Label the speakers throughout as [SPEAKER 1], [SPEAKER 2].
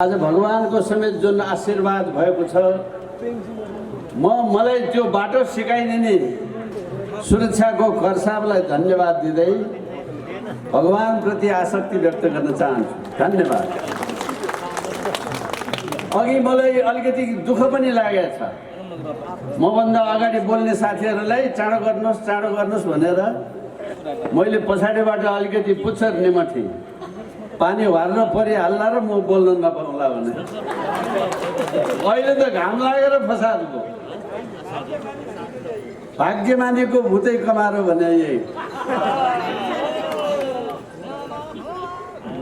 [SPEAKER 1] आज भगवानको समेत जुन आशीर्वाद भएको छ मलाई त्यो बाटो सिकाइदिने सुरक्षाको खरसाबलाई धन्यवाद दिँदै भगवान प्रति आसक्ति व्यक्त गर्न चाहन्छु। धन्यवाद। अघि मलाई अलिकति दुःख पनि लागेको छ। मभन्दा अगाडि बोल्ने साथीहरूलाई चाँडो गर्नुहोस् भनेर मैले पछाडिबाट अलिकति पुच्छर निमथे। पानी हार्न परिहाल्ला र म बोल्न नपाउँला भने अहिले त घाम लागेर फसाद भयो। भाग्यमानीको भूतै कमारो भने यही।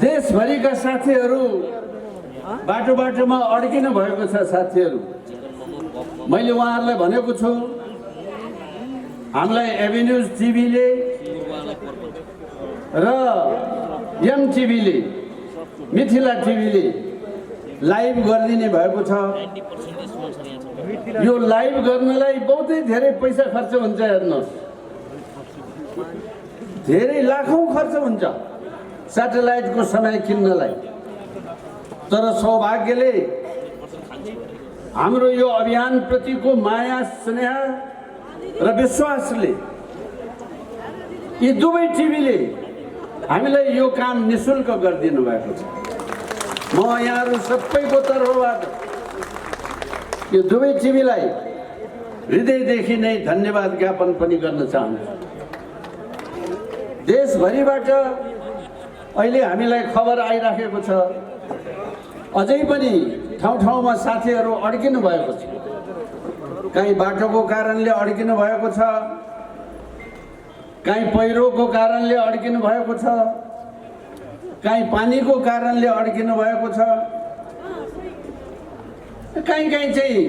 [SPEAKER 1] देशभरिका साथीहरू बाटो बाटोमा अड्किनु भएको छ। साथीहरू मैले उहाँहरूलाई भनेको छु, हामीलाई एभिन्यूज टिभीले र एमटिभीले मिथिला टिभीले लाइभ गरिदिने भएको छ। यो लाइभ गर्नलाई बहुतै धेरै पैसा खर्च हुन्छ। हेर्नुहोस्, धेरै लाखौं खर्च हुन्छ स्याटेलाइटको समय किन्नलाई। तर सौभाग्यले हाम्रो यो अभियान प्रतिको माया, स्नेह र विश्वासले यी दुवै टिभीले हामीलाई यो काम निशुल्क गरिदिनु भएको छ। म यहाँहरू सबैको तर्फबाट यो दुवै टिभीलाई हृदयदेखि नै धन्यवाद ज्ञापन पनि गर्न चाहन्छु। देशभरिबाट अहिले हामीलाई खबर आइराखेको छ, अझै पनि ठाउँ ठाउँमा साथीहरू अड्किनु भएको छ। कहीँ बाटोको कारणले अड्किनु भएको छ, कहीँ पहिरोको कारणले अड्किनु भएको छ, कहीँ पानीको कारणले अड्किनु भएको छ, कहीँ चाहिँ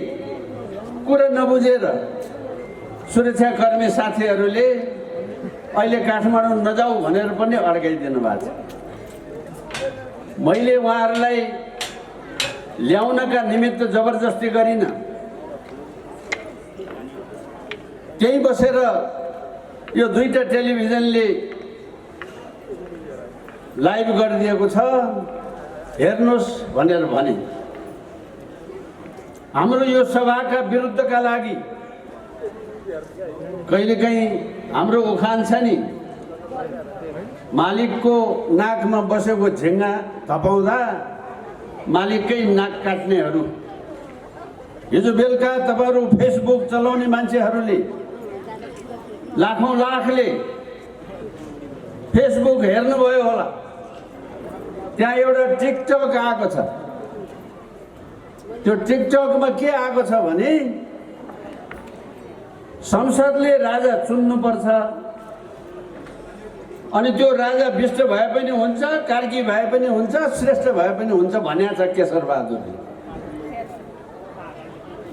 [SPEAKER 1] कुरा नबुझेर सुरक्षाकर्मी साथीहरूले अहिले काठमाडौँ नजाऊ भनेर पनि अड्काइदिनु भएको छ। मैले उहाँहरूलाई ल्याउनका निमित्त जबरजस्ती गरिनँ। त्यही बसेर यो दुईटा टेलिभिजनले लाइभ गरिदिएको छ, हेर्नुहोस् भनेर भने। हाम्रो यो सभाका विरुद्धका लागि कहिलेकाहीँ हाम्रो उखान छ नि, मालिकको नाकमा बसेको झिङ्गा थपाउँदा मालिककै नाक काट्नेहरू। हिजो बेलुका तपाईँहरू फेसबुक चलाउने मान्छेहरूले लाखौं लाखले फेसबुक हेर्नुभयो होला। त्यहाँ एउटा टिकटक आएको छ। त्यो टिकटकमा के आएको छ भने संसदले राजा चुन्नुपर्छ, अनि त्यो राजा विष्ट भए पनि हुन्छ, कार्की भए पनि हुन्छ, श्रेष्ठ भए पनि हुन्छ भनेको छ केशर बहादुरले।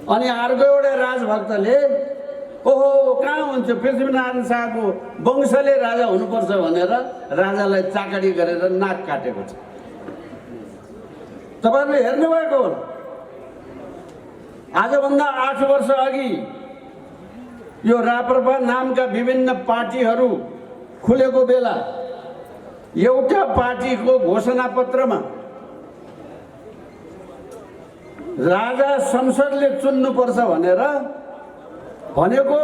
[SPEAKER 1] अनि अर्को एउटा राजभक्तले ओहो कहाँ हुन्छ पृथ्वीनारायण शाहको वंशले राजा हुनुपर्छ भनेर राजालाई चाकडी गरेर नाक काटेको छ। तपाईहरुले हेर्नुभएको हो। आजभन्दा 8 वर्ष अघि यो राप्रपा नामका विभिन्न पार्टीहरू खुलेको बेला एउटा पार्टीको घोषणा पत्रमा राजा संसदले चुन्नुपर्छ भनेर भनेको।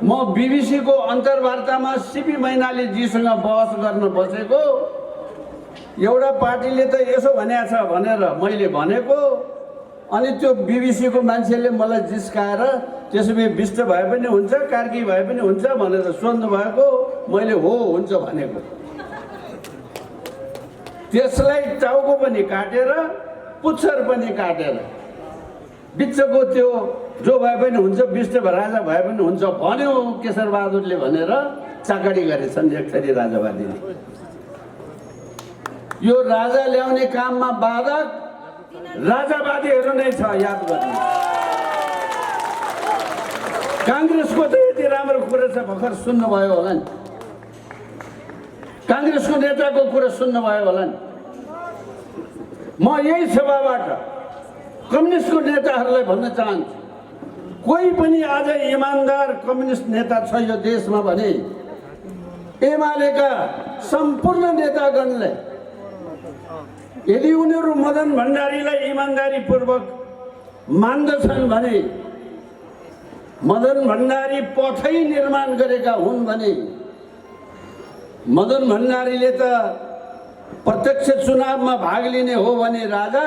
[SPEAKER 1] म बीबीसीको अन्तर्वार्तामा सीपी मैनाली जीसँग बहस गर्न बसेको, एउटा पार्टीले त यसो भनेको छ भनेर मैले भनेको। अनि त्यो बीबीसीको मान्छेले मलाई जिस्काएर त्यसैले विष्ट भए पनि हुन्छ, कार्की भए पनि हुन्छ भनेर सोध्नु भएको। मैले हो हुन्छ भनेको। त्यसलाई टाउको पनि काटेर पुच्छर पनि काटेर बिचको त्यो जो भए पनि हुन्छ, विष्ट राजा भए पनि हुन्छ भन्यो केशर बहादुरले भनेर चाकडी गरेछन् एकथरी राजावादीले। यो राजा ल्याउने काममा बाधक राजावादीहरू नै छ, याद गर्नु। कांग्रेसको त यति राम्रो कुरा छ, भर्खर सुन्नुभयो होला नि। कांग्रेसको नेताको कुरा सुन्नुभयो होला नि। म यही सभाबाट कम्युनिस्टको नेताहरूलाई भन्न चाहन्छु, कोही पनि आज इमानदार कम्युनिस्ट नेता छ यो देशमा भने एमालेका सम्पूर्ण नेतागणले यदि उनीहरू मदन भण्डारीलाई इमान्दारीपूर्वक मान्दछन् भने, मदन भण्डारी पथै निर्माण गरेका हुन् भने, मदन भण्डारीले त प्रत्यक्ष चुनावमा भाग लिने हो भने राजा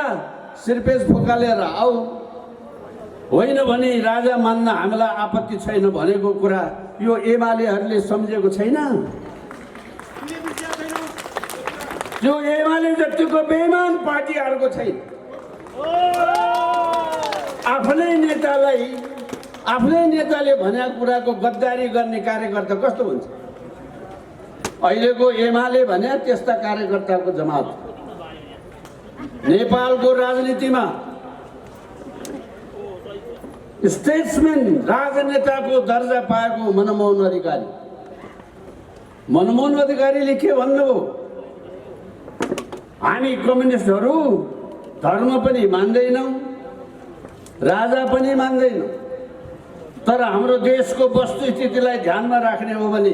[SPEAKER 1] सिर्पेस फुकालेर आऊ, होइन भने राजा मान्न हामीलाई आपत्ति छैन भनेको कुरा यो एमालेहरूले सम्झेको छैन। यो एमाले जतिको बेइमान पार्टी अर्को छैन। आफ्नै नेताले भनेको कुराको गद्दारी गर्ने कार्यकर्ता कस्तो हुन्छ? अहिलेको एमाले भने त्यस्ता कार्यकर्ताको जमात। नेपालको राजनीतिमा स्टेट्सम्यान राजनेताको दर्जा पाएको मनमोहन अधिकारी। मनमोहन अधिकारीले के भन्नुभयो? हामी कम्युनिस्टहरू धर्म पनि मान्दैनौँ, राजा पनि मान्दैनौँ, तर हाम्रो देशको वस्तुस्थितिलाई ध्यानमा राख्ने हो भने,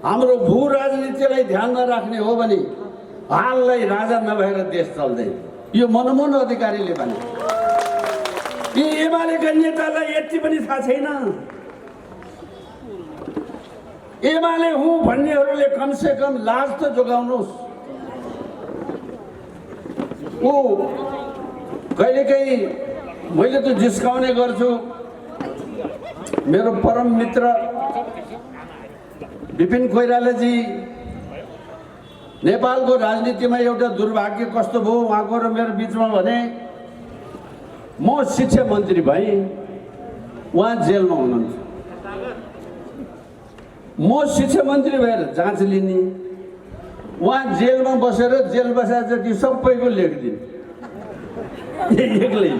[SPEAKER 1] हाम्रो भू राजनीतिलाई ध्यानमा राख्ने हो भने हाललाई राजा नभएर देश चल्दैन। यो मनमोहन अधिकारीले भने। यी एमालेका नेतालाई यति पनि थाहा छैन। एमाले हुँ भन्नेहरूले कमसे कम लाज त जोगाउनुहोस्। कहिलेकाहीँ मैले त जिस्काउने गर्छु। मेरो परम मित्र विपिन कोइरालाजी, नेपालको राजनीतिमा एउटा दुर्भाग्य कस्तो भयो उहाँको र मेरो बिचमा भने, म शिक्षा मन्त्री भएँ, उहाँ जेलमा हुनुहुन्थ्यो। म शिक्षा मन्त्री भएर जाँच लिने, उहाँ जेलमा बसेर जेल बसा जति सबैको लेखिदिने एक्लै।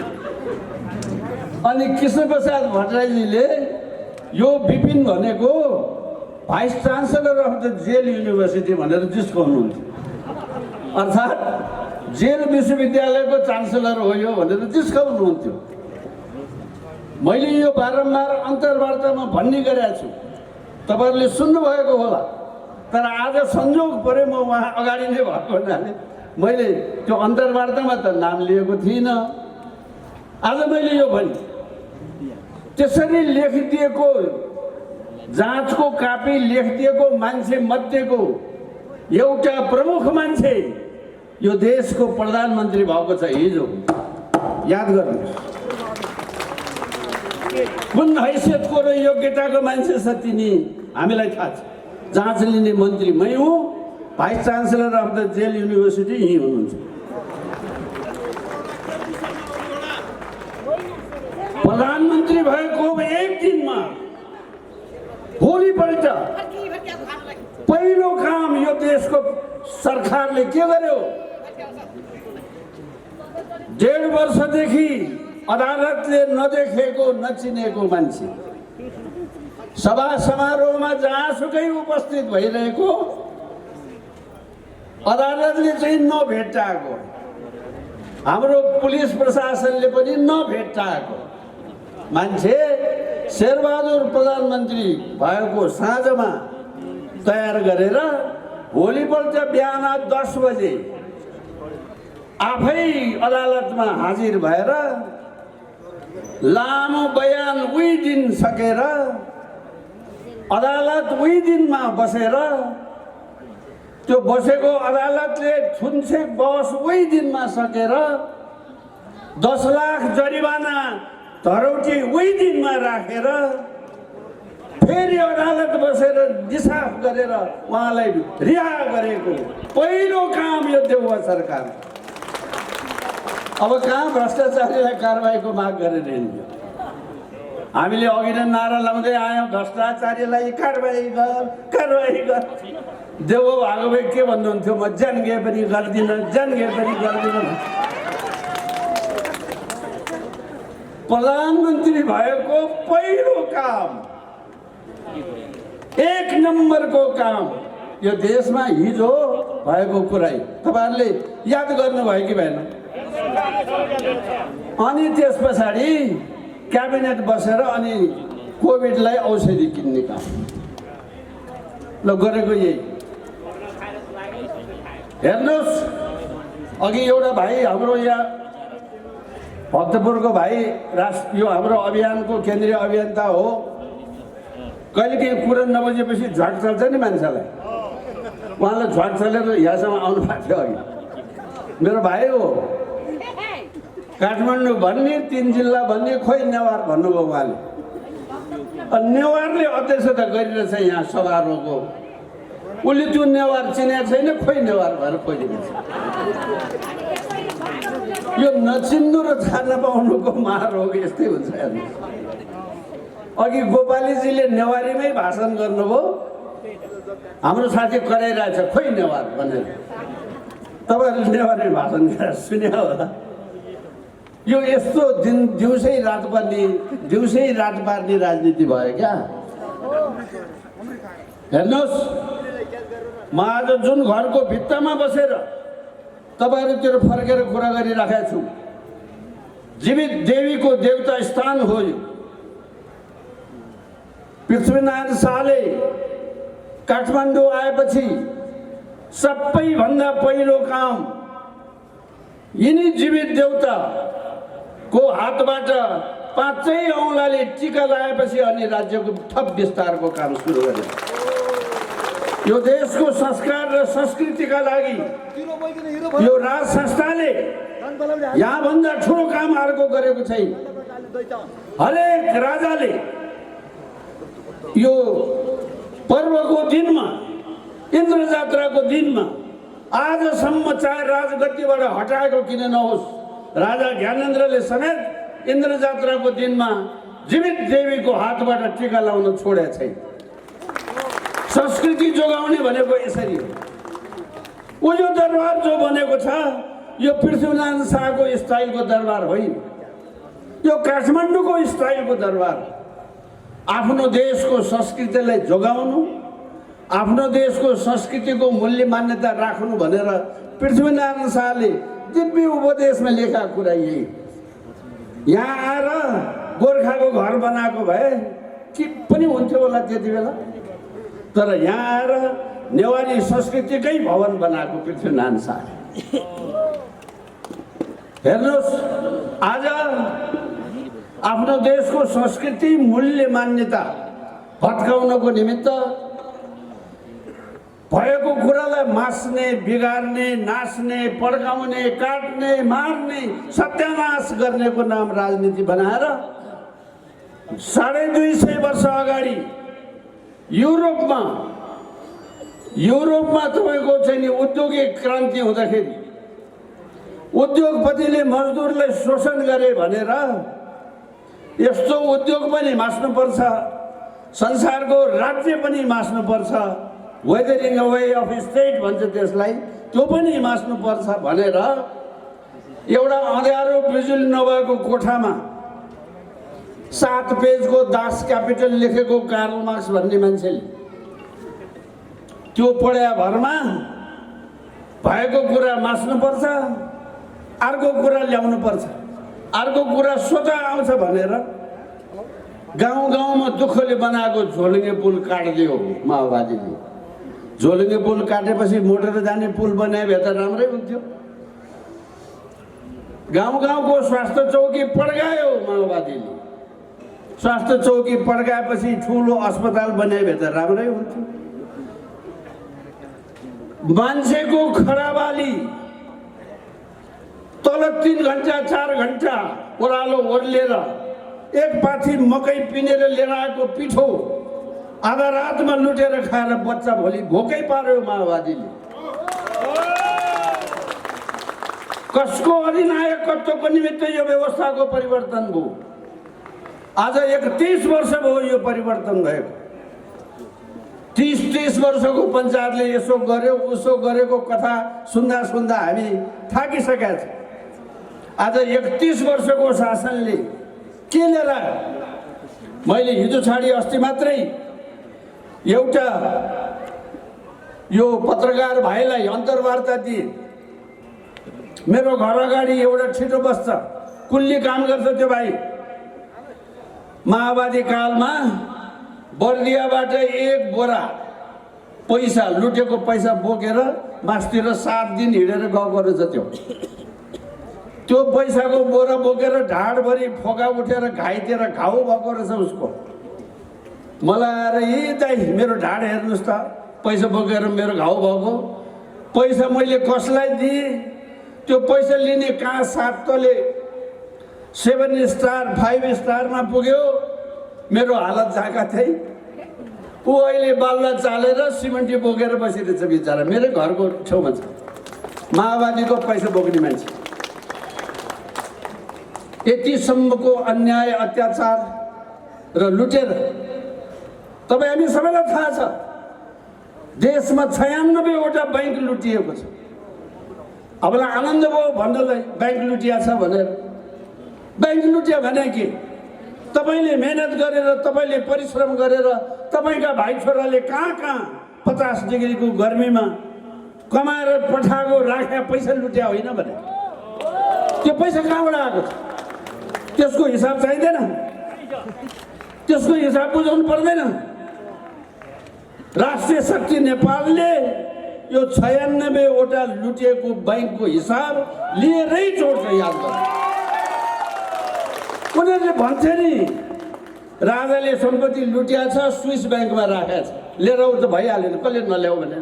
[SPEAKER 1] अनि कृष्णप्रसाद भट्टराईजीले यो विपिन भनेको vice chancellor of the jail university भनेर जिस्काउनुहुन्थ्यो। अर्थात् जेल विश्वविद्यालयको चान्सलर हो यो भनेर जिस्काउनुहुन्थ्यो। मैले यो बारम्बार अन्तर्वार्तामा भन्ने गरेको छु, तपाईँहरूले सुन्नुभएको होला। तर आज संयोग पऱ्यो म उहाँ अगाडि नै भएको हुनाले मैले त्यो अन्तर्वार्तामा त नाम लिएको थिइनँ। आज मैले यो भने त्यसरी लेखिदिएको जाँचको कापी लेखिदिएको मान्छे मध्येको एउटा प्रमुख मान्छे यो देशको प्रधानमन्त्री भएको छ हिजो। याद गर्नुहोस् कुन हैसियतको र योग्यताको मान्छे छ तिनी हामीलाई थाहा छ। जाँच लिने मन्त्री मै हुँ, vice chancellor of the jail university यहीँ हुनुहुन्छ। प्रधानमन्त्री भएको एक दिनमा भोलिपल्ट पहिलो काम यो देशको सरकारले के गर्यो? 1.5 वर्षदेखि अदालतले नदेखेको नचिनेको मान्छे सभा समारोहमा जहाँसुकै उपस्थित भइरहेको अदालतले चाहिँ नभेट्टाएको, हाम्रो पुलिस प्रशासनले पनि नभेट्टाएको मान्छे शेरबहादुर प्रधानमन्त्री भएको साँझमा तयार गरेर भोलिपल्ट बिहान 10 बजे आफै अदालतमा हाजिर भएर लामो बयान उही दिन सकेर अदालत उही दिनमा बसेर त्यो बसेको अदालतले छुनछेक बहस उही दिनमा सकेर 10 लाख जरिवाना धरौटी उही दिनमा राखेर फेरि अदालत बसेर दिसाफ गरेर उहाँलाई रिहा गरेको पहिलो काम यो देउवा सरकार। अब कहाँ भ्रष्टाचारीलाई कारबाहीको माग गरेर हिँड्यो? हामीले अघि नै नारा लाउँदै आयौँ, भ्रष्टाचारीलाई कारबाही गर, कारबाही गर। देउवा भएको भए के भन्नुहुन्थ्यो? म ज्यान गए पनि गर्दिनँ, ज्यान गए पनि गर्दिनँ। प्रधानमन्त्री भएको पहिलो काम, 1 नम्बरको काम यो देशमा हिजो भएको कुरा तपाईहरुले याद गर्नुभयो कि भएन? अनि त्यस पछाडि क्याबिनेट बसेर अनि कोभिडलाई औषधि किन्ने काम ल गरेको यही। हेर्नुहोस् अघि एउटा भाइ हाम्रो यहाँ भक्तपुरको भाइ यो हाम्रो अभियानको केन्द्रीय अभियन्ता हो। कहिले केही कुरा नबुझेपछि झ्वाक चल्छ नि मान्छेलाई, उहाँलाई झ्वाक चलेर यहाँसम्म आउनु भएको थियो। अघि मेरो भाइ हो, काठमाडौँ भन्ने 3 जिल्ला भन्ने खोइ नेवार भन्नुभयो उहाँले। नेवारले अध्यक्षता गरिरहेछ यहाँ समारोहको, उसले त्यो नेवार चिनेको छैन, खोइ नेवार भएर खोजेको छ। यो नचिन्नु र थाहा नपाउनुको महारोग यस्तै हुन्छ हेर्नु। अघि गोपालीजीले नेवारीमै भाषण गर्नुभयो, हाम्रो साथी कराइरहेछ खोइ नेवार भनेर। तपाईँहरूले नेवारी भाषण गरेर सुन्यो होला। यो यस्तो दिउँसै रात पार्ने राजनीति भयो क्या। हेर्नुहोस्, म आज जुन घरको भित्तामा बसेर तपाईँहरूतिर फर्केर कुरा गरिराखेको छु, जीवित देवीको देवता स्थान हो यो। पृथ्वीनारायण शाहले काठमाडौँ आएपछि सबैभन्दा पहिलो काम यिनी जीवित देवताको हातबाट 5 औँलाले टीका लगाएपछि अनि राज्यको थप विस्तारको काम सुरु गरे। यो देशको संस्कार र संस्कृतिका लागि यो राज संस्थाले यहाँभन्दा ठुलो काम अर्को गरेको छैन। हरेक राजाले यो पर्वको दिनमा, इन्द्र जात्राको दिनमा आजसम्म चाहे राजगद्दीबाट हटाएको किन नहोस्, राजा ज्ञानेन्द्रले समेत इन्द्र जात्राको दिनमा जीवित देवीको हातबाट टीका लाउन छोडेको छैन। संस्कृति जोगाउने भनेको यसरी हो। यो दरबार जो बनेको छ यो पृथ्वीनारायण शाहको स्टाइलको दरबार होइन, यो काठमाडौँको स्टाइलको दरबार। आफ्नो देशको संस्कृतिलाई जोगाउनु, आफ्नो देशको संस्कृतिको मूल्य मान्यता राख्नु भनेर पृथ्वीनारायण शाहले दिव्य उपदेशमा लेखेको कुरा यही। यहाँ आएर गोर्खाको घर बनाएको भए के पनि हुन्थ्यो होला त्यति बेला, तर यहाँ आएर नेवारी संस्कृतिकै भवन बनाएको पृथ्वीनारायण शाहले। हेर्नुहोस्, आज आफ्नो देशको संस्कृति मूल्य मान्यता भत्काउनको निमित्त भएको कुरालाई मास्ने, बिगार्ने, नाच्ने, पड्काउने, काट्ने, मार्ने, सत्यानाश गर्नेको नाम राजनीति बनाएर 250 वर्ष अगाडि युरोपमा तपाईँको चाहिँ औद्योगिक क्रान्ति हुँदाखेरि उद्योगपतिले मजदुरलाई शोषण गरे भनेर यस्तो उद्योग पनि मास्नुपर्छ, संसारको राज्य पनि मास्नुपर्छ, वेदरिङ अवे अफ स्टेट भन्छ त्यसलाई, त्यो पनि मास्नुपर्छ भनेर एउटा अँध्यारो बिजुली नभएको कोठामा 7 पेजको दास क्यापिटल लेखेको कार्ल मार्क्स भन्ने मान्छेले त्यो पढ्या भरमा भएको कुरा मास्नुपर्छ, अर्को कुरा ल्याउनुपर्छ, अर्को कुरा स्वतः आउँछ भनेर गाउँ गाउँमा दुःखले बनाएको झोलुङ्गे पुल काटिदियो माओवादीले। झोलुङ्गे पुल काटेपछि मोटेर जाने पुल बनाए भए त राम्रै हुन्थ्यो। गाउँ गाउँको स्वास्थ्य चौकी पड्कायो माओवादीले, स्वास्थ्य चौकी पड्काएपछि ठुलो अस्पताल बनाए भए त राम्रै हुन्थ्यो। मान्छेको खराबाली तल 3 घण्टा 4 घण्टा ओह्रालो ओर्लेर एक पाथी मकै पिनेर लिएर आएको पिठो आधा रातमा लुटेर खाएर बच्चा भोलि भोकै पार्यो माओवादीले। कसको अधिनायकत्वको निमित्त यो व्यवस्थाको परिवर्तन भयो। आज 31 वर्ष भयो यो परिवर्तन भएको। 30 वर्षको पञ्चायतले यसो गर्यो उसो गरेको कथा सुन्दा सुन्दा हामी थाकिसकेका छौँ। आज 31 वर्षको शासनले के लिएर आयो? मैले हिजो छाडी अस्ति मात्रै एउटा यो पत्रकार भाइलाई अन्तर्वार्ता दिए। मेरो घर अगाडि एउटा छिटो बस्छ, कुल्ली काम गर्छ त्यो भाइ। माओवादी कालमा बर्दियाबाट 1 बोरा पैसा लुटेको पैसा बोकेर मासतिर 7 दिन हिँडेर गएको रहेछ। त्यो पैसाको बोरा बोकेर ढाडभरि फोका उठेर घाइतेर घाउ भएको रहेछ उसको। मलाई आएर यी दाइ मेरो ढाड हेर्नुहोस् त, पैसा बोकेर मेरो घाउ भएको। पैसा मैले कसलाई दिएँ? त्यो पैसा लिने कहाँ साथ तले 7 स्टार 5 स्टारमा पुग्यो। मेरो हालत जाका थिएँ। ऊ अहिले बाल्ला चालेर सिमेन्टी बोकेर बसिरहेछ बिचरा, मेरो घरको छेउमा छ। माओवादीको पैसा बोक्ने मान्छे। यतिसम्मको अन्याय अत्याचार र लुटेर तपाईँ हामी सबैलाई थाहा छ, देशमा 96वटा बैंक लुटिएको छ। अबलाई आनन्द भयो भन्नलाई बैंक लुटिया छ भनेर। बैंक लुट्यो भने के? तपाईले मेहनत गरेर, तपाईले परिश्रम गरेर, तपाईका भाइ छोराले कहाँ 50 डिग्रीको गर्मीमा कमाएर पठाएको राखेर पैसा लुट्या होइन भने त्यो पैसा कहाँबाट आएको छ? त्यसको हिसाब चाहिँदैन? त्यसको हिसाब बुझाउनु पर्दैन? राष्ट्रिय शक्ति नेपालले यो 96वटा लुटिएको बैंकको हिसाब लिएरै छोड्छ। याद गर्नु, उनीहरूले भन्थे नि राजाले सम्पत्ति लुटिया छ, स्विस बैंकमा राखेको छ, लिएर आउँ त भइहाल्यो, कसले नल्याऊ भने।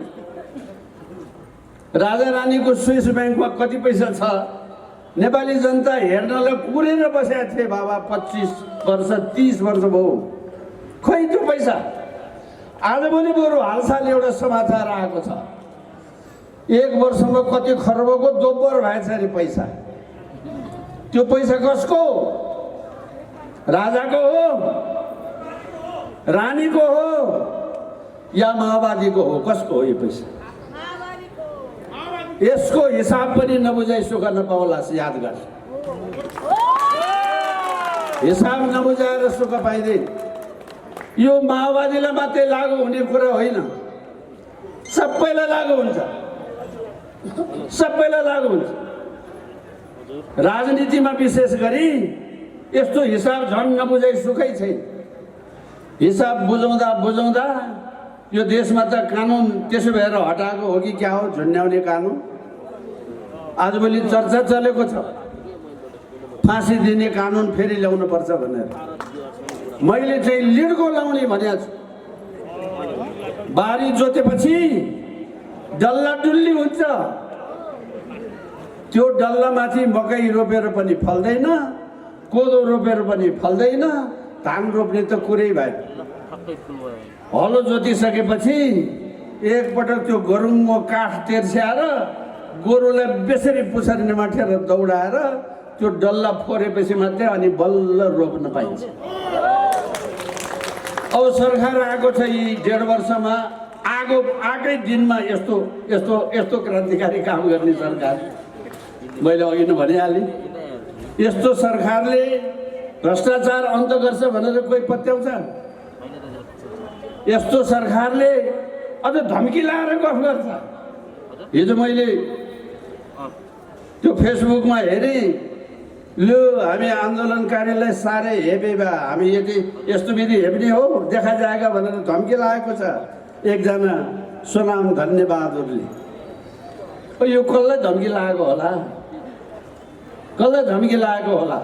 [SPEAKER 1] राजा रानीको स्विस बैंकमा कति पैसा छ? नेपाली जनता हेर्नलाई कुरेर बसेका थिए बाबा। 25 वर्ष 30 वर्ष भयो, खै त्यो पैसा? आजभोलि बरु हालसाल एउटा समाचार आएको छ, 1 वर्षमा कति खर्बको दोब्बर भएछ अरे पैसा। त्यो पैसा कसको? राजाको हो, रानीको हो या माओवादीको हो? कसको हो यो पैसा? यसको हिसाब पनि नबुझाइ सुख नपाउला। याद गर, हिसाब नबुझाएर सुख पाइँदैन। यो माओवादीलाई मात्रै लागु हुने कुरा होइन, सबैलाई लागु हुन्छ, सबैलाई लागु हुन्छ। राजनीतिमा विशेष गरी यस्तो हिसाब झन् नबुझाइ सुखै छैन। हिसाब बुझाउँदा बुझाउँदा यो देशमा त कानुन त्यसो भएर हटाएको हो कि क्या हो? झुन्ड्याउने कानुन आजभोलि चर्चा चलेको छ। फाँसी दिने कानुन फेरि ल्याउनु पर्छ भनेर मैले चाहिँ लिडको लाउने भनेको छु। बारी जोतेपछि डल्ला डुल्ली हुन्छ, त्यो डल्लामाथि मकै रोपेर पनि फल्दैन, कोदो रोपेर पनि फल्दैन, धान रोप्ने त कुरै भएन। हलो जोतिसकेपछि एकपटक त्यो गरुङको काठ तेर्स्याएर गोरुलाई बेसरी पुछारी नमाठेर दौडाएर त्यो डल्ला फोरेपछि मात्रै अनि बल्ल रोप्न पाइन्छ। अब सरकार आएको छ यी 1.5 वर्षमा, आएकै दिनमा यस्तो यस्तो यस्तो क्रान्तिकारी काम गर्ने सरकार। मैले अघि नै भनिहालेँ, यस्तो सरकारले भ्रष्टाचार अन्त गर्छ भनेर कोही पत्याउँछ? यस्तो सरकारले अझ धम्की लाएर गफ गर्छ। हिजो मैले त्यो फेसबुकमा हेरेँ, लु हामी आन्दोलनकारीलाई साह्रै हेपे बा, हामी यदि यस्तो विधि हेप्ने हो देखा जाएगा भनेर धम्की लागेको छ एकजना सोनाम धन्यबहादुरले। यो कसलाई धम्की लागेको होला? कसलाई धम्की लागेको होला?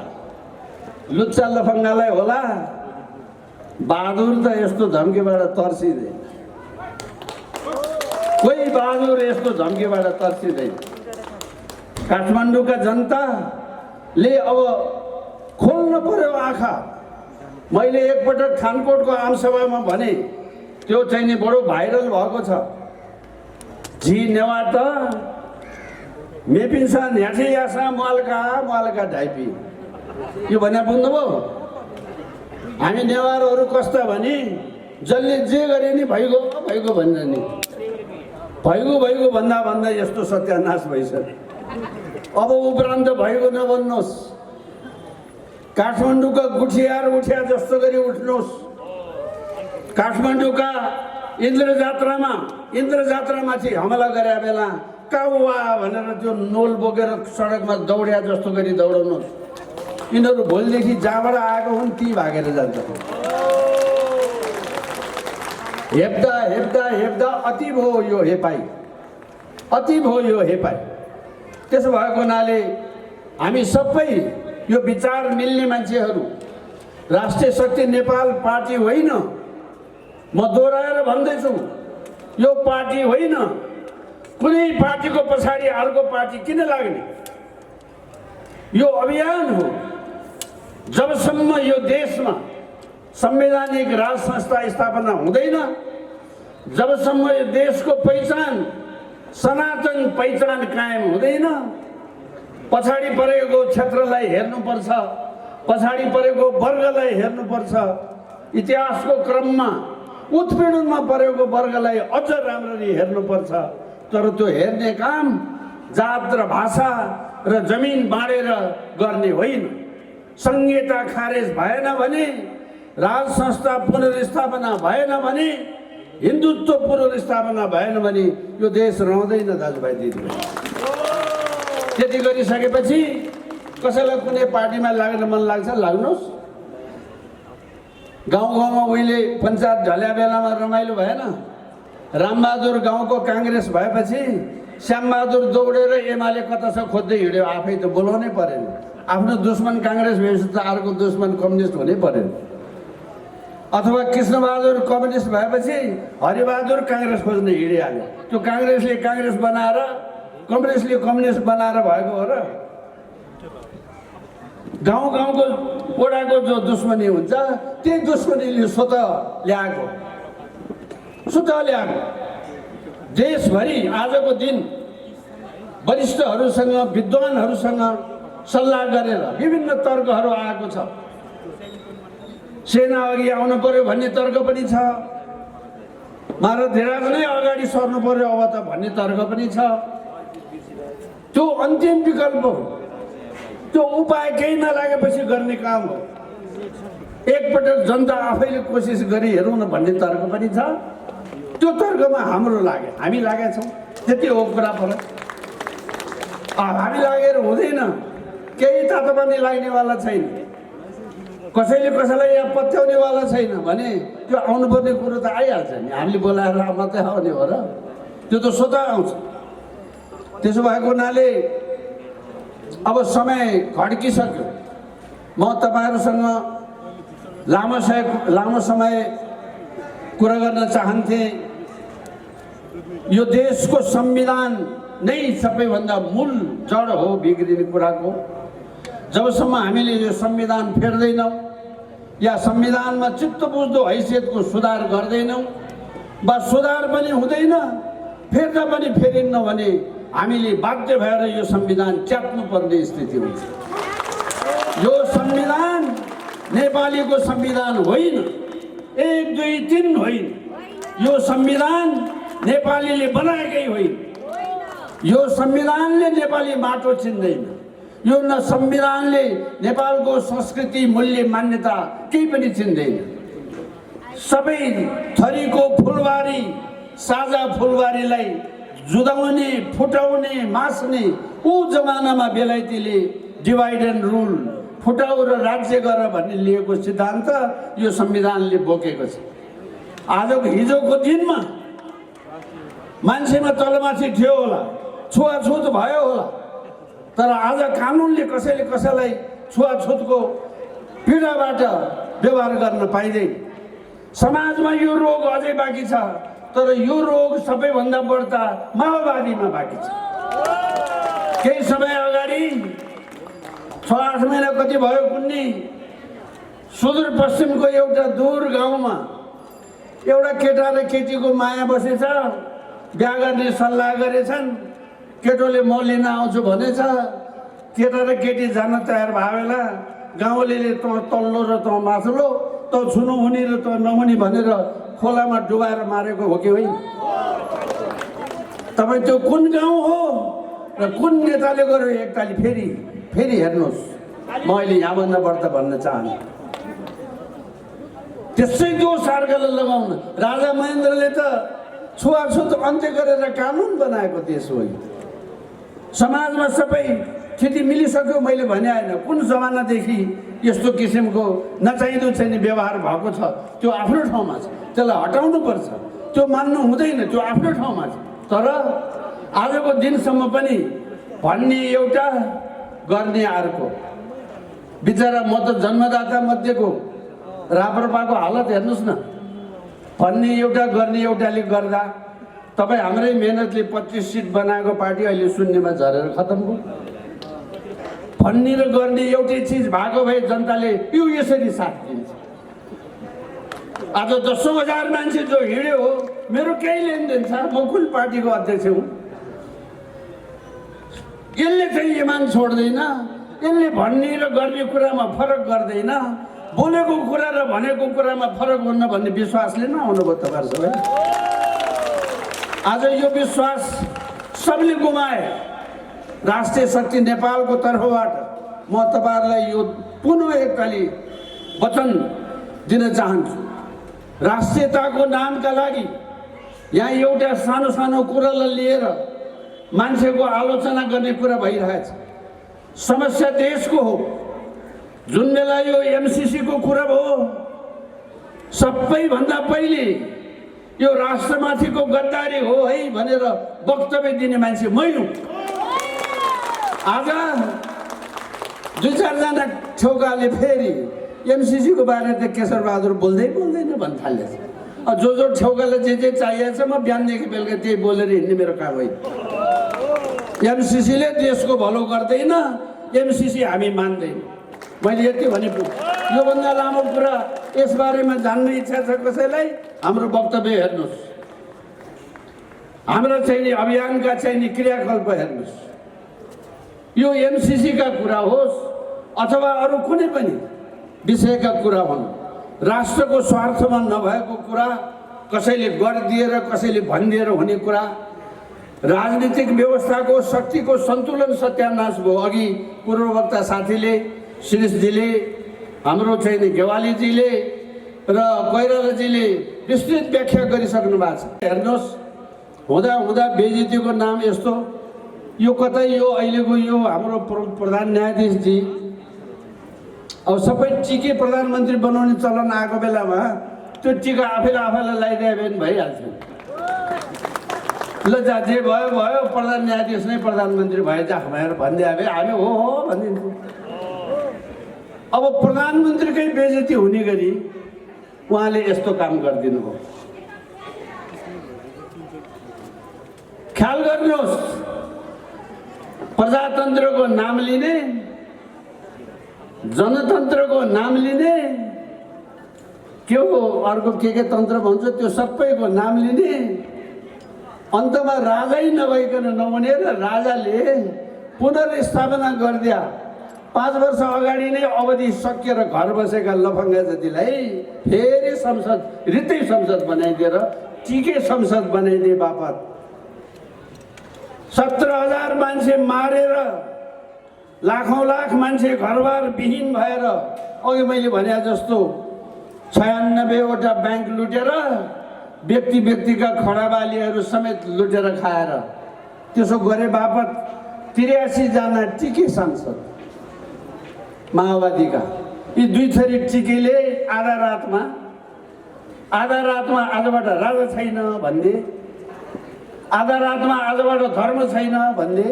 [SPEAKER 1] लुच्चा लफङ्गालाई होला? बहादुर त यस्तो धम्कीबाट तर्सिँदैन, कोही बहादुर यस्तो धम्कीबाट तर्सिँदैन। काठमाडौँका जनताले अब खोल्नु पर्यो आँखा। मैले एकपटक खानकोटको आमसभामा भने, त्यो चाहिँ नि बडो भाइरल भएको छ। झी नेवार त मेपिन्सा न्याठी यासा मालका ढाइपी, यो भने बुझ्नुभयो? हामी नेवारहरू कस्ता भने जसले जे गरे नि भइगयो भइगयो भनेर नि, भइगयो भन्दा भन्दा यस्तो सत्यानाश भइसक्यो। अब उपरान्त भइगयो नभन्नुहोस्, काठमाडौँका गुठियार उठ्या जस्तो गरी उठ्नुहोस्। काठमाडौँका इन्द्रजात्रामाथि हमला गरे बेला काउवा भनेर त्यो नोल बोकेर सडकमा दौड्या जस्तो गरी दौडाउनुहोस्। यिनीहरू भोलिदेखि जहाँबाट आएको हुन् ती भागेर जान्छ। हेप्दा हेप्दा हेप्दा अति भयो यो हेपाई, अति भयो यो हेपाई। त्यसो भएको हुनाले हामी सबै यो विचार मिल्ने मान्छेहरू, राष्ट्रिय शक्ति नेपाल पार्टी होइन, म दोहोऱ्याएर भन्दैछु, यो पार्टी होइन। कुनै पार्टीको पछाडि अर्को पार्टी किन लाग्ने? यो अभियान हो। जबसम्म यो देशमा संवैधानिक राज संस्था स्थापना हुँदैन, जबसम्म यो देशको पहिचान, सनातन पहिचान कायम हुँदैन, पछाडि परेको क्षेत्रलाई हेर्नुपर्छ, पछाडि परेको वर्गलाई हेर्नुपर्छ, इतिहासको क्रममा उत्पीडनमा परेको वर्गलाई अझ राम्ररी हेर्नुपर्छ। तर त्यो हेर्ने काम जात र भाषा र जमिन बाँडेर गर्ने होइन। संहिता खारेज भएन भने, राज संस्था पुनर्स्थापना भएन भने, हिन्दुत्व पुनर्स्थापना भएन भने यो देश रहँदैन दाजुभाइ दिदीबहिनी। त्यति गरिसकेपछि कसैलाई कुनै पार्टीमा लाग्न मन लाग्छ लाग्नुहोस्। गाउँ गाउँमा उहिले पञ्चायत ढल्या बेलामा रमाइलो भएन? रामबहादुर गाउँको काङ्ग्रेस भएपछि श्यामबहादुर दौडेर एमाले कता छ खोज्दै हिँड्यो, आफै त बोलाउनै परेन। आफ्नो दुश्मन काङ्ग्रेस भएपछि त अर्को दुश्मन कम्युनिस्ट हुनै परेन। अथवा कृष्णबहादुर कम्युनिस्ट भएपछि हरिबहादुर काङ्ग्रेस खोज्न हिँडिहाल्यो। त्यो काङ्ग्रेसले काङ्ग्रेस बनाएर, कम्युनिस्टले कम्युनिस्ट बनाएर भएको हो र? गाउँ गाउँको वडाको जो दुश्मनी हुन्छ त्यही दुश्मनीले स्वतः ल्याएको। देशभरि आजको दिन वरिष्ठहरूसँग, विद्वानहरूसँग सल्लाह गरेर विभिन्न तर्कहरू आएको छ। सेना अघि आउनु पर्यो भन्ने तर्क पनि छ, महाराज नै अगाडि सर्नु पर्यो अब त भन्ने तर्क पनि छ। त्यो अन्तिम विकल्प हो, त्यो उपाय केही नलागेपछि गर्ने काम हो। एकपटक जनता आफैले कोसिस गरी हेरौँ न भन्ने तर्क पनि छ। त्यो तर्कमा हाम्रो लाग्यो, हामी लागेका छौँ, त्यति हो कुरा फरक। हामी लागेर हुँदैन, केही तातोपानी लाग्नेवाला छैन, कसैले कसैलाई यहाँ पत्याउनेवाला छैन भने त्यो आउनुपर्ने कुरो त आइहाल्छ नि। हामीले बोलाएर मात्रै आउने हो र? त्यो त स्वतः आउँछ। त्यसो भएको हुनाले अब समय घड्किसक्यो। म तपाईँहरूसँग लामो समय कुरा गर्न चाहन्थेँ। यो देशको संविधान नै सबैभन्दा मूल जड हो बिग्रिने कुराको। जबसम्म हामीले यो संविधान फेर्दैनौँ या संविधानमा चित्त बुझ्दो हैसियतको सुधार गर्दैनौँ, वा सुधार पनि हुँदैन, फेर्दा पनि फेरिन्न भने हामीले बाध्य भएर यो संविधान च्याप्नु पर्ने स्थिति हुन्छ। यो संविधान नेपालीको संविधान होइन, 1 2 3 होइन। यो संविधान नेपालीले बनाएकै होइन। यो संविधानले नेपाली माटो चिन्दैन। यो न संविधानले नेपालको संस्कृति, मूल्य, मान्यता केही पनि चिन्दैन। सबै थरीको फुलबारी, साझा फुलबारीलाई जुदाउने, फुटाउने, मास्ने ऊ जमानामा बेलायतीले डिभाइड एन्ड रुल, फुटाउ र राज्य गर भन्ने लिएको सिद्धान्त यो संविधानले बोकेको छ। आजको हिजोको दिनमा मान्छेमा तलमाथि थियो होला, छुवाछुत भयो होला, तर आज कानुनले कसैले कसैलाई छुवाछुतको पीडाबाट व्यवहार गर्न पाइँदैन। समाजमा यो रोग अझै बाँकी छ, तर यो रोग सबैभन्दा बढ्ता माओवादीमा बाँकी छ। केही समय अगाडि 6-8 महिना कति भयो कुन्नी सुदूरपश्चिमको एउटा दूर गाउँमा एउटा केटा र केटीको माया बसेछ, बिहा गर्ने सल्लाह गरेछन्। केटोले म लिन आउँछु भनेछ, केटा र केटी जान तयार भयो बेला गाउँलेले त तल्लो र त माथिल्लो, त छुनु हुने र त नहुने भनेर खोलामा डुबाएर मारेको हो कि होइन? तपाईँ त्यो कुन गाउँ हो र कुन नेताले गर्यो एकताली फेरि हेर्नुहोस्। म अहिले यहाँभन्दा बढ्ता भन्न चाहन्छु। त्यसै दोष अर्कालाई लगाउन। राजा महेन्द्रले त छुवाछुत अन्त्य गरेर कानुन बनाएको देश हो। समाजमा सबै स्थिति मिलिसक्यो। मैले भने होइन, कुन जमानादेखि यस्तो किसिमको नचाहिँदो चाहिँ व्यवहार भएको छ त्यो आफ्नो ठाउँमा छ, त्यसलाई हटाउनुपर्छ, त्यो मान्नु हुँदैन, त्यो आफ्नो ठाउँमा छ। तर आजको दिनसम्म पनि भन्ने एउटा गर्ने अर्को। बिचरा म त जन्मदाता मध्येको राप्रपाको हालत हेर्नुहोस् न, भन्ने एउटा गर्ने एउटाले गर्दा तपाईँ हाम्रै मेहनतले 25 सिट बनाएको पार्टी अहिले शून्यमा झरेर खतम भयो। भन्ने र गर्ने एउटै चिज भएको भए जनताले यो यसरी साथ दिन्छ। आज 10,000 मान्छे जो हिँड्यो हो, मेरो केही लेनदेन छ, म कुन पार्टीको अध्यक्ष हुँ। यसले चाहिँ इमान छोड्दैन, यसले भन्ने र गर्ने कुरामा फरक गर्दैन, बोलेको कुरा र भनेको कुरामा फरक हुन्न भन्ने विश्वासले नआउनुभयो तपाईँहरू सबै। आज यो विश्वास सबले गुमाए। राष्ट्रिय शक्ति नेपालको तर्फबाट म तपाईँहरूलाई यो पुनः एकताली वचन दिन चाहन्छु। राष्ट्रियताको नामका लागि यहाँ एउटा सानो सानो कुरालाई लिएर मान्छेको आलोचना गर्ने कुरा भइरहेछ। समस्या देशको हो। जुन बेला यो एमसीसी को कुरा भयो, सबैभन्दा पहिले यो राष्ट्रमाथिको गद्दारी हो है भनेर वक्तव्य दिने मान्छे मै हुँ। आज 2-4 जना छौकाले फेरि एमसीसी को बारे त केशर बहादुर बोल्दैन भन्न थालेछ। जो छौकालाई जे चाहिएको छ म बिहानदेखि बेलुका त्यही बोलेर हिँड्ने मेरो काम होइन। एमसीसीले देशको भलो गर्दैन, एमसीसी हामी मान्दैन। मैले यति भने योभन्दा लामो कुरा यसबारेमा जान्ने इच्छा छ कसैलाई, हाम्रो वक्तव्य हेर्नुहोस्, हाम्रो चाहिँ अभियानका चाहिँ क्रियाकल्प हेर्नुहोस्। यो एमसीसी का कुरा होस् अथवा अरू कुनै पनि विषयका कुरा हुन्, राष्ट्रको स्वार्थमा नभएको कुरा, कसैले गरिदिएर कसैले भनिदिएर हुने कुरा, राजनीतिक व्यवस्थाको शक्तिको सन्तुलन सत्यानाश भयो। अघि पूर्ववक्ता साथीले, शिरीषजीले, हाम्रो चाहिँ गेवालीजीले र कोइरालाजीले विस्तृत व्याख्या गरिसक्नु भएको छ। हेर्नुहोस्, हुँदा हुँदा बेइज्जतीको नाम यस्तो, यो कतै यो अहिलेको यो हाम्रो प्रधान न्यायाधीशजी अब सबै टिके प्रधानमन्त्री बनाउने चलन आएको बेलामा त्यो टिका आफैलाई लगाइदिए भने भइहाल्थ्यो। ल जा जे भयो भयो, प्रधान न्यायाधीश नै प्रधानमन्त्री भए जा भनेर भनिदिए भए हामी हो भनिदिन्थ्यौँ। अब प्रधानमन्त्रीकै बेइज्जती हुने गरी उहाँले यस्तो काम गरिदिनु भयो। ख्याल गर्नुहोस्, प्रजातन्त्रको नाम लिने, जनतन्त्रको नाम लिने, के हो अर्को के तन्त्र भन्छ त्यो सबैको नाम लिने, अन्तमा राजै नभइकन नहुने र राजाले पुनर्स्थापना गरिदिया 5 वर्ष अगाडि नै अवधि सकिएर घर बसेका लफङ्गा जतिलाई फेरि संसद, रित्तै संसद बनाइदिएर टिके संसद बनाइदिए बापत 17,000 मान्छे मारेर लाखौं लाख मान्छे घरबार विहीन भएर, अघि मैले भने जस्तो 96वटा ब्याङ्क लुटेर व्यक्तिका खडाबालीहरू समेत लुटेर खाएर, त्यसो गरे बापत 83 जना टिके सांसद माओवादीका। यी 2 थरी टिकेले आधा रातमा आजबाट राजा छैन भन्ने, आधा रातमा आजबाट धर्म छैन भन्ने,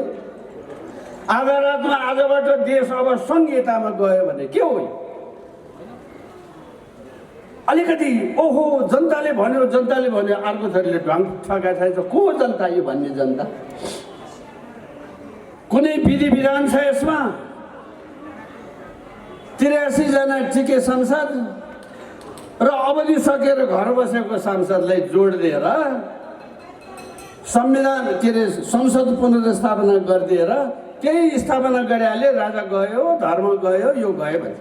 [SPEAKER 1] आधा रातमा आजबाट देश अब संहितामा गयो भने के हो? अलिकति ओहो जनताले भन्यो अर्को थरीले ढङ्ग ठगाइछ। को जनता यो भन्ने जनता? कुनै विधि विधान छ यसमा? 83 जना टिके सांसद र अवधि सकेर घर बसेको सांसदलाई जोड दिएर संविधान संसद पुनर्स्थापना गरिदिएर केही स्थापना गरिहाले, राजा गयो, धर्म गयो, यो गयो भने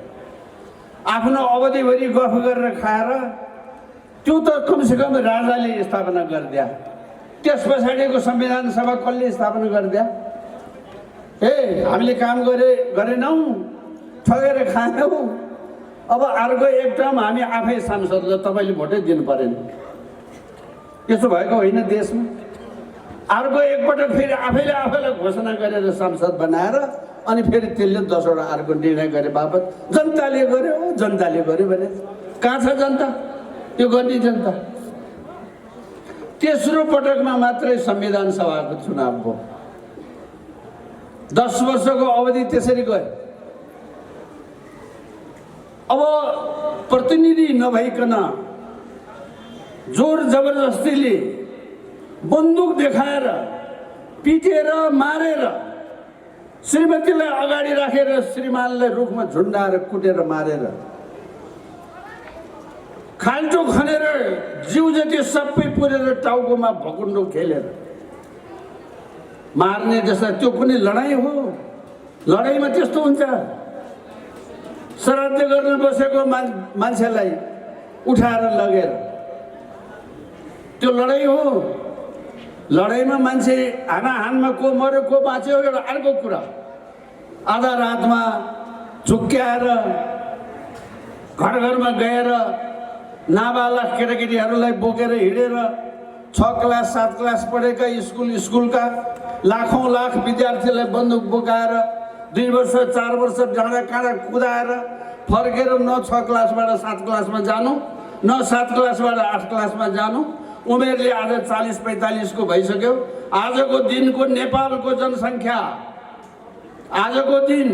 [SPEAKER 1] आफ्नो अवधिभरि गफ गरेर खाएर त्यो त कमसेकम राजाले स्थापना गरिदिया। त्यस पछाडिको संविधान सभा कसले स्थापना गरिदिया? हामीले काम गरेनौँ, ठगेर खायौँ, अब अर्को एक टर्म हामी आफै सांसदलाई तपाईँले भोटै दिनु परेन। यसो भएको होइन देशमा। अर्को एकपटक फेरि आफैलाई घोषणा गरेर सांसद बनाएर अनि फेरि त्यसले 10 वटा अर्को निर्णय गरे बापत जनताले गर्यो भने कहाँ छ जनता? त्यो गर्ने जनता। तेस्रो पटकमा मात्रै संविधान सभाको चुनाव भयो। 10 वर्षको अवधि त्यसरी गयो। अब प्रतिनिधि नभइकन जोर जबरजस्तीले बन्दुक देखाएर पिटेर मारेर श्रीमतीलाई अगाडि राखेर श्रीमानलाई रुखमा झुन्डाएर कुटेर मारेर खाल्टो खनेर जिउ जति सबै पुरेर टाउकोमा भकुन्डो खेलेर मार्ने जस्ता त्यो कुनै लडाइँ हो? लडाइँमा त्यस्तो हुन्छ? श्राद्ध गर्न बसेको मान्छेलाई उठाएर लगेर त्यो लडाइँ हो? लडाइँमा मान्छे हानाहानमा को मर्यो को बाँच्यो एउटा अर्को कुरा। आधा रातमा झुक्क्याएर घर घरमा गएर नाबालक केटाकेटीहरूलाई बोकेर हिँडेर 6 क्लास 7 क्लास पढेका स्कुलका लाखौं लाख विद्यार्थीलाई बन्दुक बोकाएर 2 वर्ष 4 वर्ष डाँडा काँडा कुदाएर फर्केर न 6 क्लासबाट 7 क्लासमा जानु, न 7 क्लासबाट 8 क्लासमा जानु। उमेरले आज 40-45 को भइसक्यो। आजको दिनको नेपालको जनसङ्ख्या, आजको दिन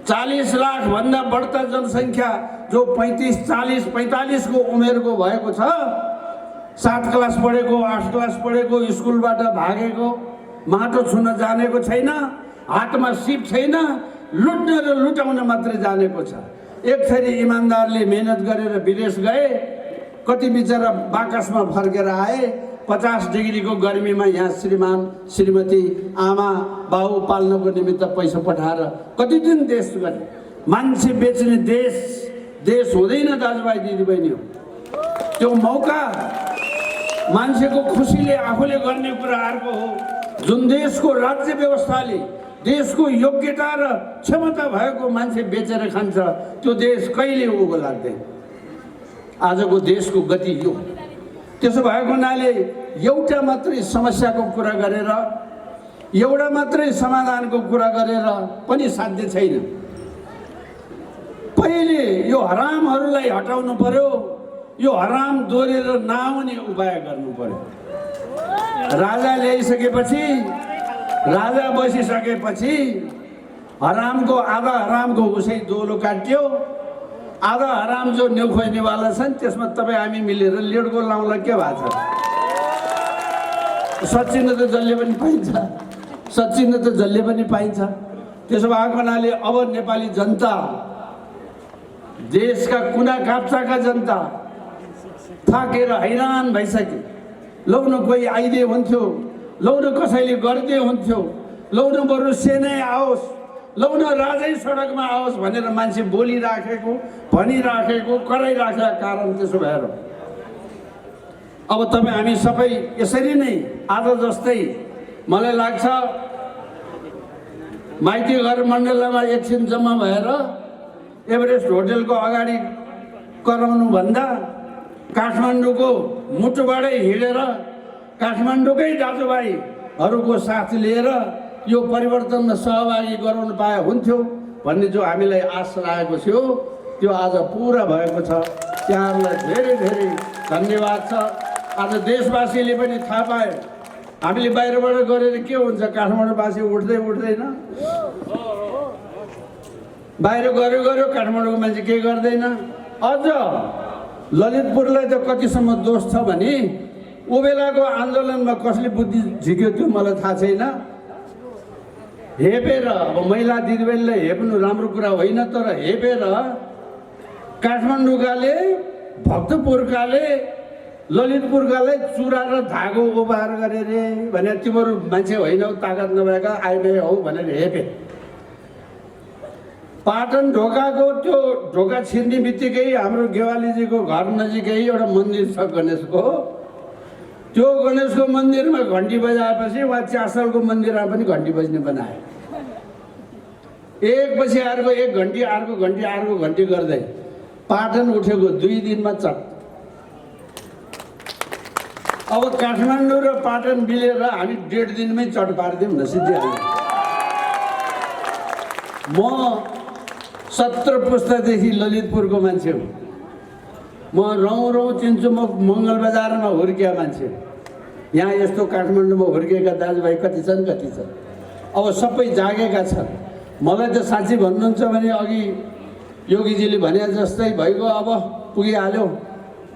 [SPEAKER 1] 40 लाख भन्दा बढ्ता जनसङ्ख्या जो 35-40-45 को उमेरको भएको छ, 7 क्लास पढेको 8 क्लास पढेको स्कुलबाट भागेको, माटो छुन जानेको छैन, हातमा सिप छैन, लुट्न र लुटाउन मात्रै जानेको छ। एक थरी इमानदारले मेहनत गरेर विदेश गए, कति बिचरा बाकसमा फर्केर आए, 50 डिग्रीको गर्मीमा यहाँ श्रीमान श्रीमती आमा बाउ पाल्नको निमित्त पैसा पठाएर कति दिन देश गरे। मान्छे बेच्ने देश हुँदैन दाजुभाइ दिदीबहिनी हो। त्यो मौका मान्छेको खुसीले आफूले गर्ने कुरा अर्को हो। जुन देशको राज्य व्यवस्थाले देशको योग्यता र क्षमता भएको मान्छे बेचेर खान्छ, त्यो देश कहिले उँभो लाग्दैन। आजको देशको गति यो। त्यसो भएको हुनाले एउटा मात्रै समस्याको कुरा गरेर, एउटा मात्रै समाधानको कुरा गरेर पनि साध्य छैन। पहिले यो हरामहरूलाई हटाउनु पर्यो, यो हराम दोहोरेर नआउने उपाय गर्नु पर्यो। राजा ल्याइसकेपछि, राजा बसिसकेपछि हरामको आधा हरामको उसै दोलो काट्यो, आधा हराम जो न्यु खोज्नेवाला छन् त्यसमा तपाईँ हामी मिलेर लेडको लाउँला के भएको छ? सच्चिन त जसले पनि पाइन्छ, सच्चिन त जसले पनि पाइन्छ। त्यसो भएको हुनाले अब नेपाली जनता, देशका कुना काप्चाका जनता थाकेर हैरान भइसके। लौ न कोही आइदिए हुन्थ्यो, लौ न कसैले गरिदिए हुन्थ्यो, लौ न बरु सेनै आओस्, लौ न राजै सडकमा आओस् भनेर मान्छे बोलिराखेको, भनिराखेको, कराइराखेका कारण त्यसो भएर अब तपाईँ हामी सबै यसरी नै आज जस्तै मलाई लाग्छ माइती घर मण्डलमा एकछिन जम्मा भएर एभरेस्ट होटलको अगाडि कराउनु भन्दा काठमाडौँको मुटुबाटै हिँडेर काठमाडौँकै दाजुभाइहरूको साथ लिएर यो परिवर्तनमा सहभागी गराउनु पाए हुन्थ्यो भन्ने जो हामीलाई आश लागेको थियो, त्यो आज पुरा भएको छ। त्यहाँहरूलाई धेरै धेरै धन्यवाद छ। आज देशवासीले पनि थाहा पाए हामीले बाहिरबाट गरेर के हुन्छ, काठमाडौँवासी उठ्दैन, बाहिर गर्यो काठमाडौँको मान्छे केही गर्दैन। अझ ललितपुरलाई त कतिसम्म दोष छ भने ऊ बेलाको आन्दोलनमा कसले बुद्धि झिक्यो त्यो मलाई थाहा छैन। हेपेर, अब महिला दिदीबहिनीलाई हेप्नु राम्रो कुरा होइन, तर हेपेर काठमाडौँकाले, भक्तपुरकाले, ललितपुरकालाई चुरा र धागो उभार गरे रे भने तिम्रो मान्छे होइनौ, ताकत नभएका आइबे हौ भनेर हेपे। पाटन ढोकाको त्यो ढोका छिर्ने बित्तिकै हाम्रो गेवालीजीको घर नजिकै एउटा मन्दिर छ गणेशको। त्यो गणेशको मन्दिरमा घन्टी बजाएपछि उहाँ च्यासलको मन्दिरमा पनि घन्टी बज्ने बनाए। एक पछि अर्को एक घन्टी, अर्को घन्टी, अर्को घन्टी गर्दै पाटन उठेको 2 दिनमा चट। अब काठमाडौँ र पाटन 1.5 दिनमै चट पारिदिउँ न, सिद्धिहाल्यो। म 17 पुस्तादेखि ललितपुरको मान्छे हो। म रौँ चिन्छु। म मङ्गलबजारमा हुर्किया मान्छे। यहाँ यस्तो काठमाडौँमा हुर्किएका दाजुभाइ कति छन् कति छन्। अब सबै जागेका छन्। मलाई त साँच्ची भन्नुहुन्छ भने अघि योगीजीले भने जस्तै भइगयो, अब पुगिहाल्यो,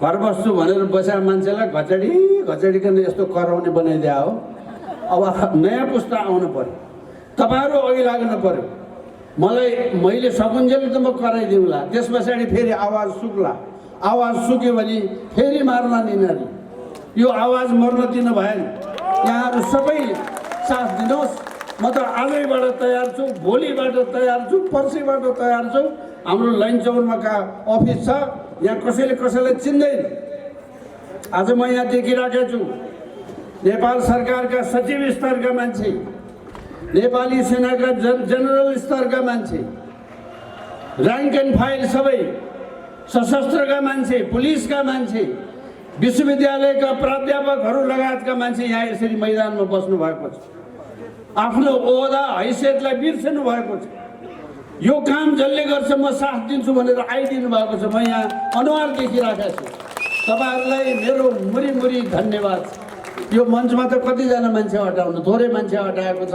[SPEAKER 1] घर बस्छु भनेर बसेका मान्छेलाई घचडीकन यस्तो कराउने बनाइदिया हो। अब नयाँ पुस्ता आउनु पर्यो, तपाईँहरू अघि लाग्नु पर्यो। मैले सकुन्जेल त म कराइदिउँला, त्यस पछाडि फेरि आवाज सुक्ला। आवाज सुक्यो भने फेरि मार्ला यिनीहरूले। यो आवाज मर्न दिनु भएन। यहाँहरू सबै साथ दिनुहोस्। म त आजैबाट तयार छु, भोलिबाट तयार छु, पर्सिबाट तयार छु। हाम्रो लाइन चौरमा अफिस छ, यहाँ कसैले कसैलाई चिन्दैन। आज म यहाँ देखिरहेको छु नेपाल सरकारका सचिव स्तरका मान्छे, नेपाली सेनाका जनरल स्तरका मान्छे, र्याङ्क एन्ड फाइल सबै, सशस्त्रका मान्छे, पुलिसका मान्छे, विश्वविद्यालयका प्राध्यापकहरू लगायतका मान्छे यहाँ यसरी मैदानमा बस्नु भएको छ। आफ्नो ओहदा हैसियतलाई बिर्सनु भएको छ। यो काम जसले गर्छ म साथ दिन्छु भनेर आइदिनु भएको छ। म यहाँ अनुहार देखिरहेको छु। तपाईँहरूलाई मेरो मुरी धन्यवाद। यो मञ्चमा त कतिजना मान्छे हटाउनु, थोरै मान्छे हटाएको छ,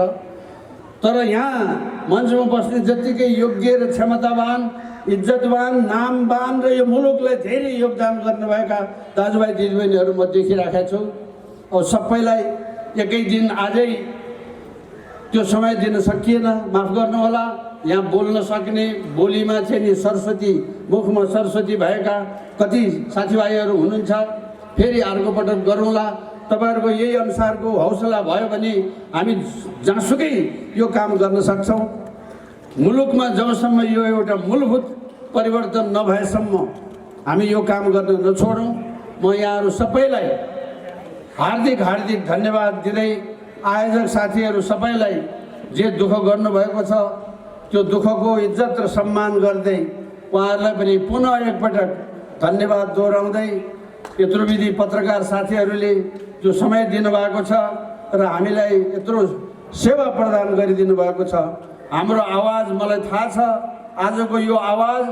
[SPEAKER 1] तर यहाँ मञ्चमा बस्ने जत्तिकै योग्य र क्षमतावान, इज्जतवान, नामवान र यो मुलुकलाई धेरै योगदान गर्नुभएका दाजुभाइ दिदीबहिनीहरू म देखिरहेको छु। अब सबैलाई एकै दिन आजै त्यो समय दिन सकिएन, माफ गर्नुहोला। यहाँ बोल्न सक्ने, बोलीमा चाहिँ नि सरस्वती, मुखमा सरस्वती भएका कति साथीभाइहरू हुनुहुन्छ। फेरि अर्को पटक गरौँला। तपाईँहरूको यही अनुसारको हौसला भयो भने हामी जहाँसुकै यो काम गर्न सक्छौँ। मुलुकमा जबसम्म यो एउटा मूलभूत परिवर्तन नभएसम्म हामी यो काम गर्न नछोडौँ। म यहाँहरू सबैलाई हार्दिक धन्यवाद दिँदै आयोजक साथीहरू सबैलाई जे दुःख गर्नुभएको छ त्यो दुःखको इज्जत र सम्मान गर्दै उहाँहरूलाई पनि पुनः एकपटक धन्यवाद दोहोऱ्याउँदै यत्रो विधि पत्रकार साथीहरूले जो समय दिनुभएको छ र हामीलाई यत्रो सेवा प्रदान गरिदिनु भएको छ। हाम्रो आवाज मलाई थाहा छ, आजको यो आवाज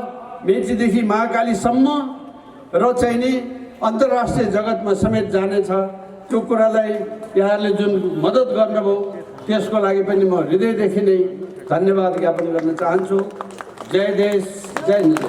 [SPEAKER 1] मेचीदेखि महाकालीसम्म र चाहिँ नि अन्तर्राष्ट्रिय जगतमा समेत जानेछ। त्यो कुरालाई यहाँहरूले जुन मद्दत गर्नुभयो त्यसको लागि पनि म हृदयदेखि नै धन्यवाद ज्ञापन गर्न चाहन्छु। जय देश, जय हिन्द।